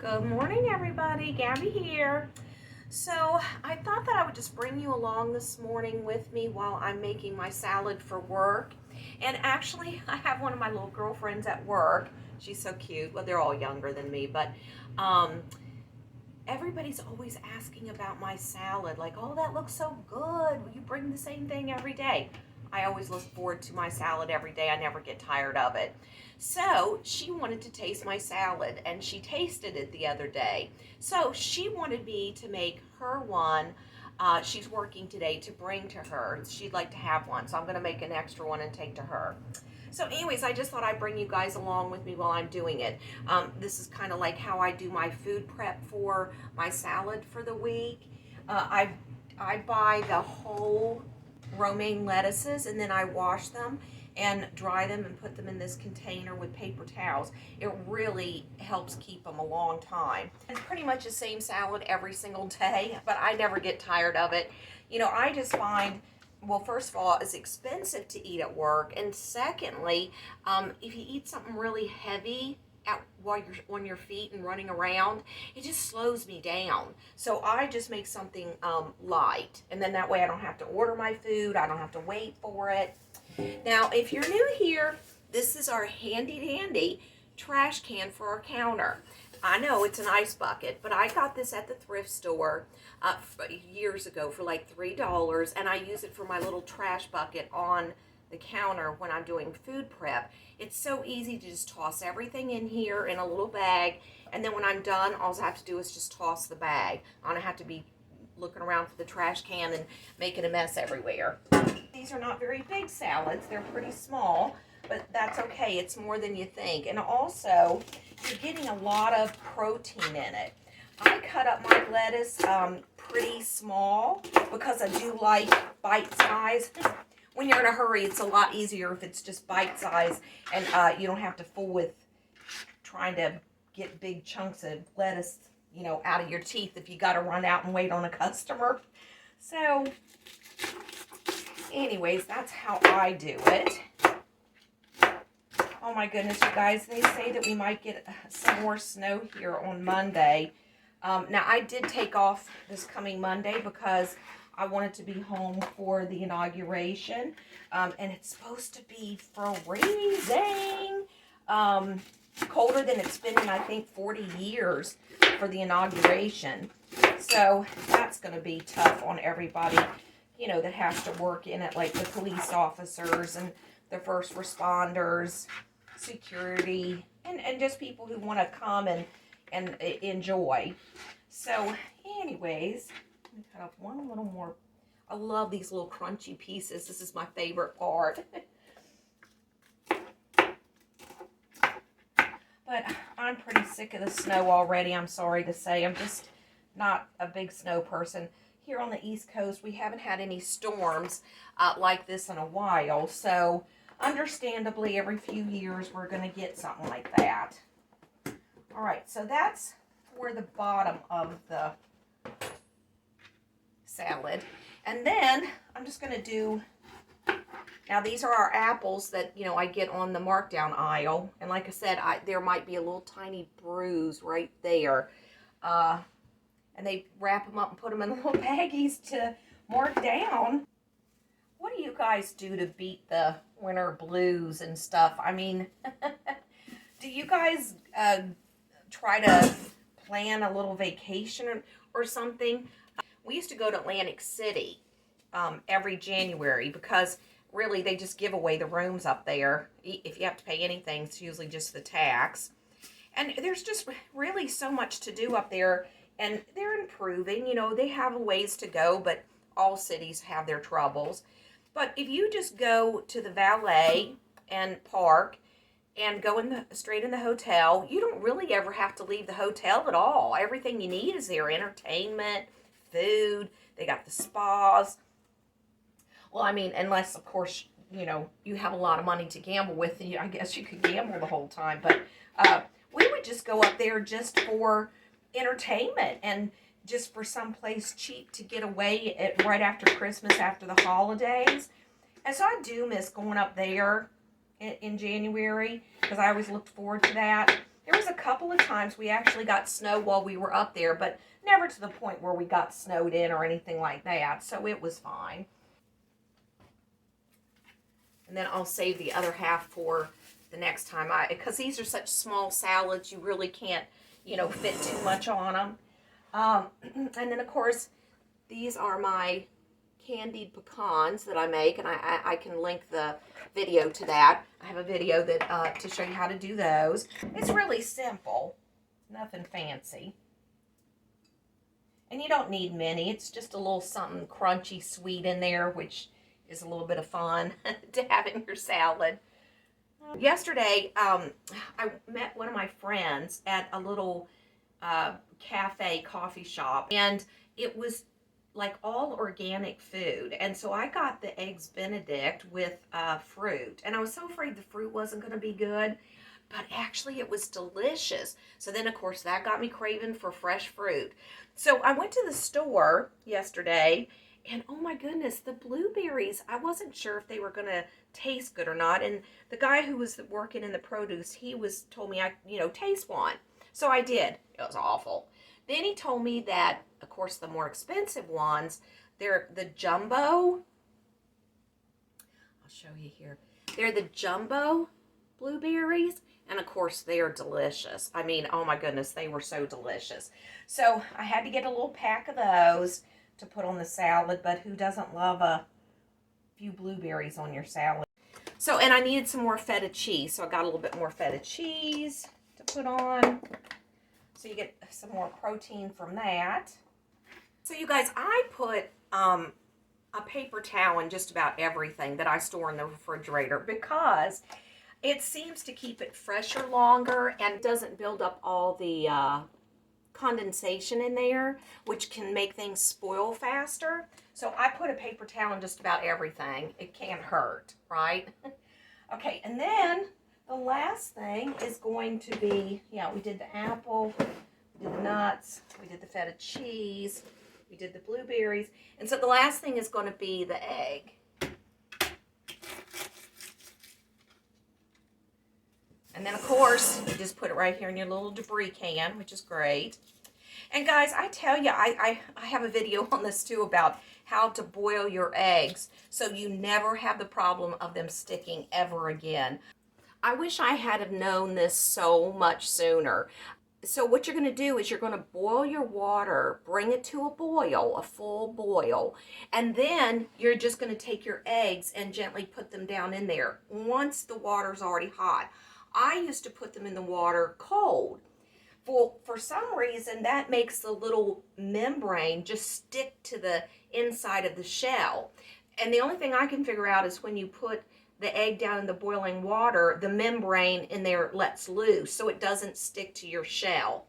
Good morning, everybody. Gabby here. So I thought that I would just bring you along this morning with me while I'm making my salad for work. And actually, I have one of my little girlfriends at work. She's so cute. Well, they're all younger than me, but um, everybody's always asking about my salad. Like, oh, that looks so good. You bring the same thing every day. I always look forward to my salad every day. I never get tired of it. So she wanted to taste my salad, and she tasted it the other day. So she wanted me to make her one. She's working today to bring to her. She'd like to have one, so I'm going to make an extra one and take to her. So anyways, I just thought I'd bring you guys along with me while I'm doing it. This is kind of like how I do my food prep for my salad for the week. I buy the whole romaine lettuces, and then I wash them and dry them and put them in this container with paper towels. It really helps keep them a long time. It's pretty much the same salad every single day, but I never get tired of it. You know, I just find, well, first of all, it's expensive to eat at work, and secondly, if you eat something really heavy while you're on your feet and running around, it just slows me down. So I just make something light, and then that way I don't have to order my food, I don't have to wait for it. Now, if you're new here, this is our handy trash can for our counter. I know it's an ice bucket, but I got this at the thrift store years ago for like $3, and I use it for my little trash bucket on the counter when I'm doing food prep. It's so easy to just toss everything in here in a little bag, and then when I'm done, all I have to do is just toss the bag. I don't have to be looking around for the trash can and making a mess everywhere. These are not very big salads. They're pretty small, but that's okay. It's more than you think. And also, you're getting a lot of protein in it. I cut up my lettuce pretty small because I do like bite size. When you're in a hurry, it's a lot easier if it's just bite size, and you don't have to fool with trying to get big chunks of lettuce, you know, out of your teeth if you got to run out and wait on a customer. So anyways, that's how I do it. Oh my goodness, you guys, they say that we might get some more snow here on Monday. Now, I did take off this coming Monday because I wanted to be home for the inauguration. And it's supposed to be freezing. Colder than it's been in, I think, 40 years for the inauguration. So that's going to be tough on everybody, you know, that has to work in it, like the police officers and the first responders, security, and just people who want to come and enjoy. So anyways, let me cut off one little more. I love these little crunchy pieces. This is my favorite part. But I'm pretty sick of the snow already, I'm sorry to say. I'm just not a big snow person. Here on the East Coast, we haven't had any storms like this in a while. So, understandably, every few years, we're going to get something like that. All right, so that's for the bottom of the salad. And then, I'm just going to do... Now, these are our apples that, you know, I get on the markdown aisle. And like I said, there might be a little tiny bruise right there. And they wrap them up and put them in little baggies to mark down. What do you guys do to beat the winter blues and stuff? I mean, do you guys try to plan a little vacation or something? We used to go to Atlantic City every January because really they just give away the rooms up there. If you have to pay anything, it's usually just the tax. And there's just really so much to do up there. And they're improving, you know, they have a ways to go, but all cities have their troubles. But if you just go to the valet and park and go straight in the hotel, you don't really ever have to leave the hotel at all. Everything you need is there. Entertainment, food, they got the spas. Well, I mean, unless, of course, you know, you have a lot of money to gamble with, and I guess you could gamble the whole time. But we would just go up there just for entertainment and just for someplace cheap to get away right after Christmas, after the holidays. And so I do miss going up there in January because I always looked forward to that. There was a couple of times we actually got snow while we were up there, but never to the point where we got snowed in or anything like that, so it was fine. And then I'll save the other half for the next time, because these are such small salads, you really can't, you know, fit too much on them. And then, of course, these are my candied pecans that I make, and I can link the video to that. I have a video that to show you how to do those. It's really simple, nothing fancy. And you don't need many. It's just a little something crunchy sweet in there, which is a little bit of fun to have in your salad. Yesterday, I met one of my friends at a little cafe coffee shop, and it was like all organic food. And so I got the eggs Benedict with fruit, and I was so afraid the fruit wasn't going to be good, but actually it was delicious. So then, of course, that got me craving for fresh fruit. So I went to the store yesterday, and oh my goodness, the blueberries, I wasn't sure if they were going to taste good or not. And the guy who was working in the produce, he told me taste one. So I did. It was awful. Then he told me that, of course, the more expensive ones, they're the jumbo. I'll show you here. They're the jumbo blueberries, and of course, they are delicious. I mean, oh my goodness, they were so delicious. So I had to get a little pack of those to put on the salad, but who doesn't love a few blueberries on your salad? So, and I needed some more feta cheese, so I got a little bit more feta cheese to put on. So you get some more protein from that. So you guys, I put a paper towel in just about everything that I store in the refrigerator because it seems to keep it fresher longer and doesn't build up all the condensation in there, which can make things spoil faster. So I put a paper towel in just about everything. It can't hurt, right? Okay, and then the last thing is going to be, we did the apple, we did the nuts, we did the feta cheese, we did the blueberries, and so the last thing is going to be the egg. And then, of course, you just put it right here in your little debris can, which is great. And guys, I tell you, I have a video on this too about how to boil your eggs so you never have the problem of them sticking ever again. I wish I had have known this so much sooner. So what you're going to do is you're going to boil your water, bring it to a boil, a full boil, and then you're just going to take your eggs and gently put them down in there once the water's already hot. I used to put them in the water cold. For some reason, that makes the little membrane just stick to the inside of the shell. And the only thing I can figure out is when you put the egg down in the boiling water, the membrane in there lets loose so it doesn't stick to your shell.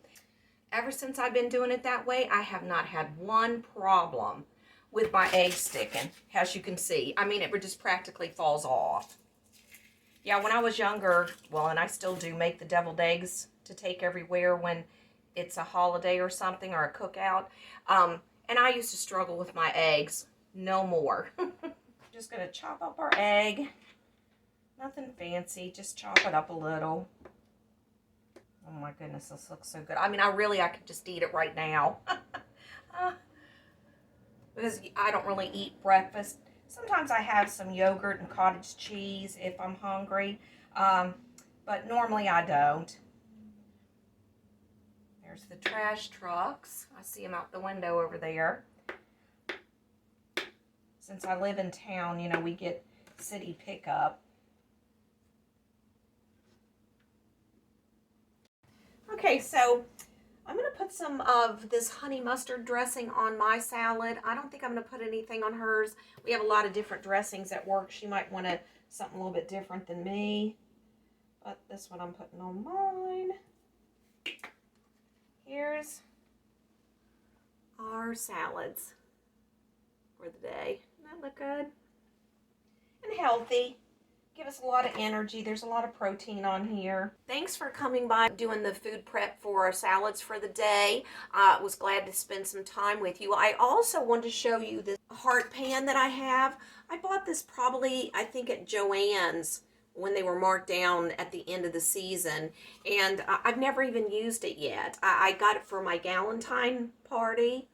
Ever since I've been doing it that way, I have not had one problem with my egg sticking, as you can see. I mean, it just practically falls off. Yeah, when I was younger, well, and I still do, make the deviled eggs to take everywhere when it's a holiday or something or a cookout. And I used to struggle with my eggs. No more. Just going to chop up our egg. Nothing fancy, just chop it up a little. Oh my goodness, this looks so good. I mean, I could just eat it right now. Because I don't really eat breakfast. Sometimes I have some yogurt and cottage cheese if I'm hungry. But normally I don't. There's the trash trucks. I see them out the window over there. Since I live in town, we get city pickup. Okay, so I'm going to put some of this honey mustard dressing on my salad. I don't think I'm going to put anything on hers. We have a lot of different dressings at work. She might want something a little bit different than me. But this one I'm putting on mine. Here's our salads for the day. Doesn't that look good? And healthy. Give us a lot of energy. There's a lot of protein on here. Thanks for coming by doing the food prep for our salads for the day. I was glad to spend some time with you. I also wanted to show you this heart pan that I have. I bought this probably, I think, at Joann's when they were marked down at the end of the season, and I've never even used it yet. I got it for my Galentine party,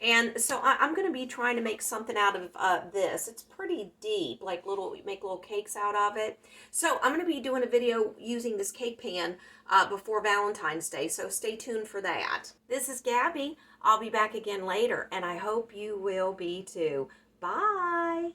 and so I'm going to be trying to make something out of this. It's pretty deep, like make little cakes out of it. So I'm going to be doing a video using this cake pan before Valentine's Day, so stay tuned for that. This is Gabby. I'll be back again later, and I hope you will be too. Bye.